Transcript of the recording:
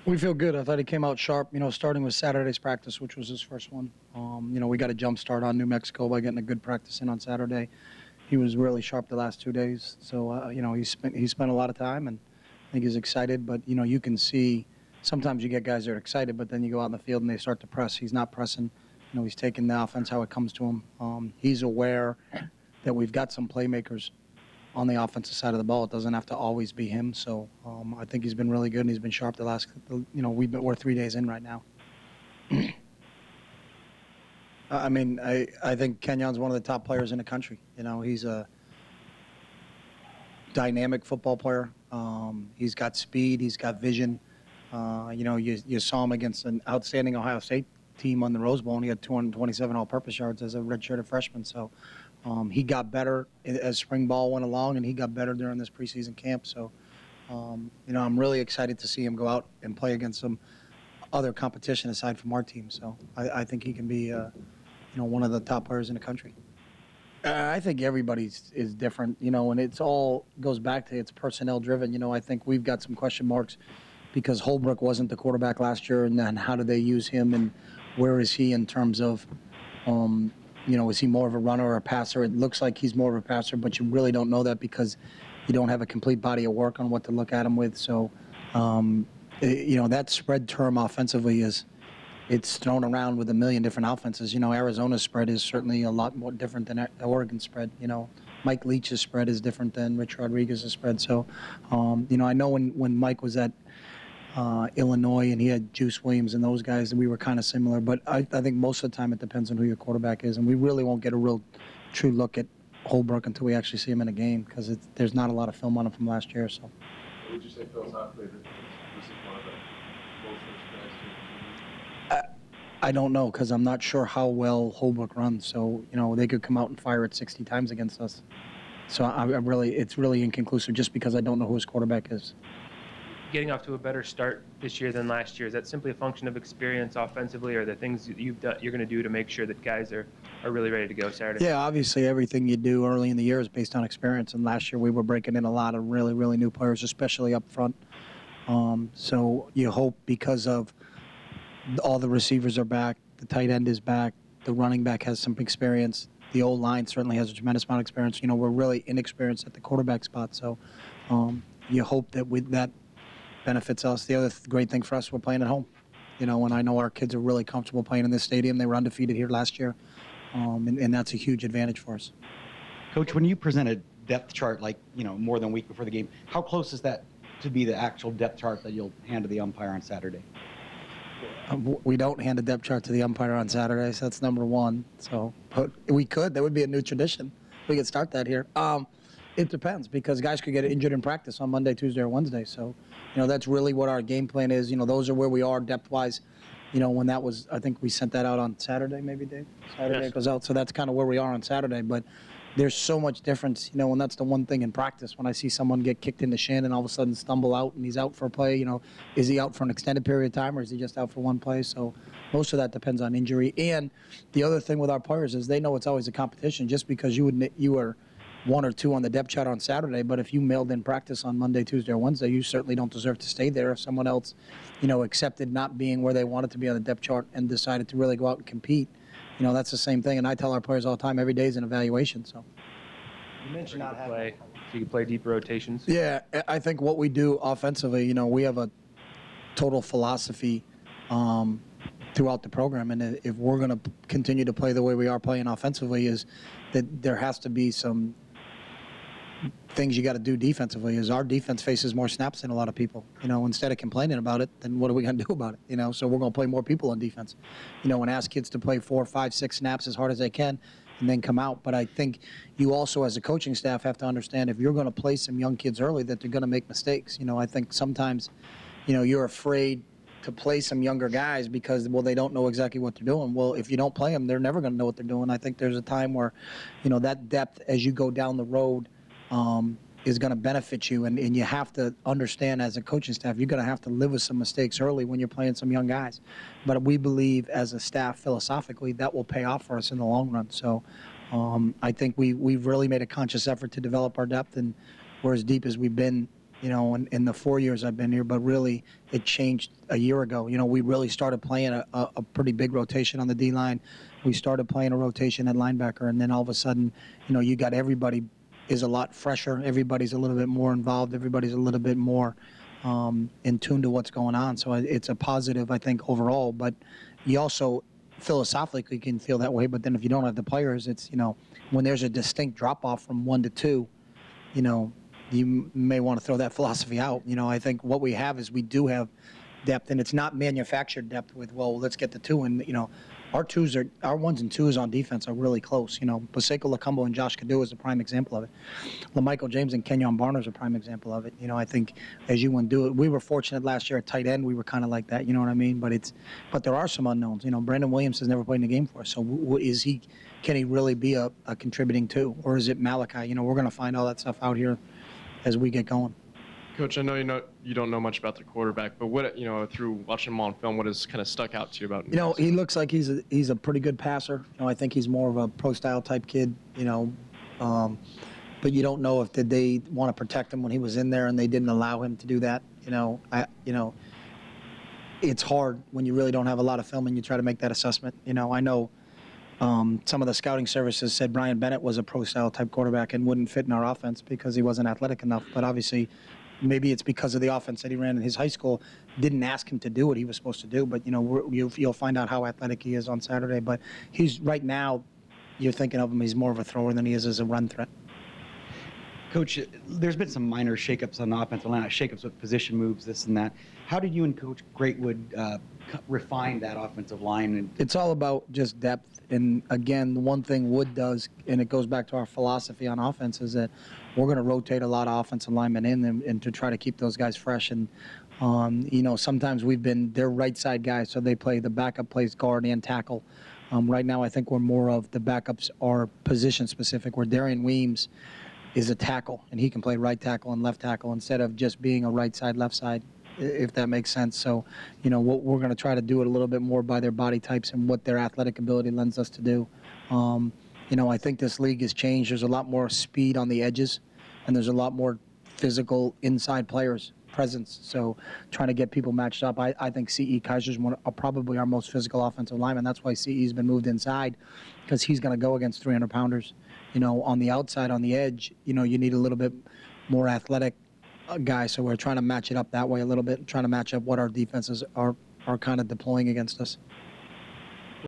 We feel good. I thought he came out sharp, starting with Saturday's practice, which was his first one. We got a jump start on New Mexico by getting a good practice in on Saturday. He was really sharp the last 2 days. So, he spent a lot of time, and I think he's excited. But, you can see sometimes you get guys that are excited, but then you go out in the field and they start to press. He's not pressing. He's taking the offense how it comes to him. He's aware that we've got some playmakers on the offensive side of the ball. It doesn't have to always be him. So I think he's been really good, and he's been sharp the last, we're 3 days in right now. I think Kenyon's one of the top players in the country. He's a dynamic football player. He's got speed. He's got vision. You saw him against an outstanding Ohio State team on the Rose Bowl, and he had 227 all-purpose yards as a redshirted freshman. So he got better as spring ball went along, and he got better during this preseason camp. So, I'm really excited to see him go out and play against some other competition aside from our team. So I think he can be, one of the top players in the country. I think everybody is different, and it's all goes back to it's personnel driven. I think we've got some question marks because Holbrook wasn't the quarterback last year, and then how do they use him, and where is he in terms of, is he more of a runner or a passer? It looks like he's more of a passer, but you really don't know that because you don't have a complete body of work on what to look at him with. So, that spread term offensively it's thrown around with a million different offenses. Arizona's spread is certainly a lot more different than Oregon's spread. Mike Leach's spread is different than Rich Rodriguez's spread. So, I know when Mike was at Illinois and he had Juice Williams and those guys, we were kind of similar. But I think most of the time it depends on who your quarterback is. And we really won't get a real true look at Holbrook until we actually see him in a game because there's not a lot of film on him from last year. So, what would you say philosophically that this is one of the most guys to I don't know because I'm not sure how well Holbrook runs. So, they could come out and fire it 60 times against us. So it's really inconclusive just because I don't know who his quarterback is. Getting off to a better start this year than last year, is that simply a function of experience offensively, or the things that you're going to do to make sure that guys are really ready to go Saturday? Yeah, obviously everything you do early in the year is based on experience, and last year we were breaking in a lot of really, really new players, especially up front. So you hope because of all the receivers are back, the tight end is back, the running back has some experience, the old line certainly has a tremendous amount of experience. We're really inexperienced at the quarterback spot, so you hope that with that benefits us. The other great thing for us, we're playing at home. And I know our kids are really comfortable playing in this stadium. They were undefeated here last year, and that's a huge advantage for us. Coach, when you present a depth chart, more than a week before the game, how close is that to be the actual depth chart that you'll hand to the umpire on Saturday? We don't hand a depth chart to the umpire on Saturday, so that's number one. So, but we could. That would be a new tradition. We could start that here. It depends because guys could get injured in practice on Monday, Tuesday, or Wednesday. So, that's really what our game plan is. Those are where we are depth-wise. When that was, I think we sent that out on Saturday, maybe, Dave? Saturday yes. It goes out. So that's kind of where we are on Saturday. But there's so much difference, and that's the one thing in practice. When I see someone get kicked in the shin and all of a sudden stumble out and he's out for a play, is he out for an extended period of time or is he just out for one play? So most of that depends on injury. And the other thing with our players is they know it's always a competition just because you were one or two on the depth chart on Saturday, but if you mailed in practice on Monday, Tuesday, or Wednesday, you certainly don't deserve to stay there. If someone else, accepted not being where they wanted to be on the depth chart and decided to really go out and compete, that's the same thing. And I tell our players all the time, every day is an evaluation. So you mentioned not having so you can play deeper rotations. Yeah, I think what we do offensively, we have a total philosophy throughout the program, and if we're going to continue to play the way we are playing offensively, is that there has to be some things you got to do defensively. Is our defense faces more snaps than a lot of people. Instead of complaining about it, then what are we going to do about it? So we're going to play more people on defense. And ask kids to play 4, 5, 6 snaps as hard as they can, and then come out. But I think you also, as a coaching staff, have to understand if you're going to play some young kids early, that they're going to make mistakes. I think sometimes, you're afraid to play some younger guys because, they don't know exactly what they're doing. Well, if you don't play them, they're never going to know what they're doing. I think there's a time where, that depth as you go down the road is going to benefit you, and you have to understand as a coaching staff, you're going to have to live with some mistakes early when you're playing some young guys. But we believe as a staff, philosophically, that will pay off for us in the long run. So I think we've really made a conscious effort to develop our depth, and we're as deep as we've been in the 4 years I've been here, but really it changed a year ago. We really started playing a pretty big rotation on the D-line. We started playing a rotation at linebacker, and then all of a sudden, you got everybody is a lot fresher. Everybody's a little bit more involved. Everybody's a little bit more in tune to what's going on. So it's a positive, I think, overall. But you also philosophically can feel that way. But then if you don't have the players, it's, when there's a distinct drop-off from 1 to 2, you may want to throw that philosophy out. I think what we have is we do have depth, and it's not manufactured depth with, well, let's get the 2. And, our 1s and 2s on defense are really close. Paseko Lacumbo and Josh Kadu is a prime example of it. LaMichael James and Kenyon Barner is a prime example of it. I think as you want to do it, we were fortunate last year at tight end. We were kind of like that, you know what I mean? But there are some unknowns. Brandon Williams has never played in a game for us. So can he really be a contributing 2? Or is it Malachi? We're going to find all that stuff out here as we get going. Coach, I know you don't know much about the quarterback, but what through watching him on film, what has kind of stuck out to you about him? He looks like he's a pretty good passer. I think he's more of a pro style type kid. But you don't know if did they want to protect him when he was in there and they didn't allow him to do that. It's hard when you really don't have a lot of film and you try to make that assessment. I know some of the scouting services said Brian Bennett was a pro style type quarterback and wouldn't fit in our offense because he wasn't athletic enough. But obviously, maybe it's because of the offense that he ran in his high school. Didn't ask him to do what he was supposed to do. But you'll find out how athletic he is on Saturday. But he's right now, you're thinking of him. He's more of a thrower than he is as a run threat. Coach, there's been some minor shakeups on the offensive line, shakeups with position moves, this and that. How did you and Coach Greatwood refine that offensive line? It's all about just depth. And again, the one thing Wood does, and it goes back to our philosophy on offense, is that we're going to rotate a lot of offensive linemen in and to try to keep those guys fresh. And sometimes they're right side guys, so the backup plays guard and tackle. Right now, I think we're more of the backups are position specific, where Darian Weems is a tackle, and he can play right tackle and left tackle instead of just being a right side, left side, if that makes sense. So, what we're going to try to do it a little bit more by their body types and what their athletic ability lends us to do. I think this league has changed. There's a lot more speed on the edges, and there's a lot more physical inside players presence. So trying to get people matched up. I think C.E. Kaiser's probably our most physical offensive lineman. That's why C.E.'s been moved inside, because he's going to go against 300-pounders. On the outside, on the edge, you need a little bit more athletic guy. So we're trying to match it up that way a little bit, trying to match up what our defenses are kind of deploying against us.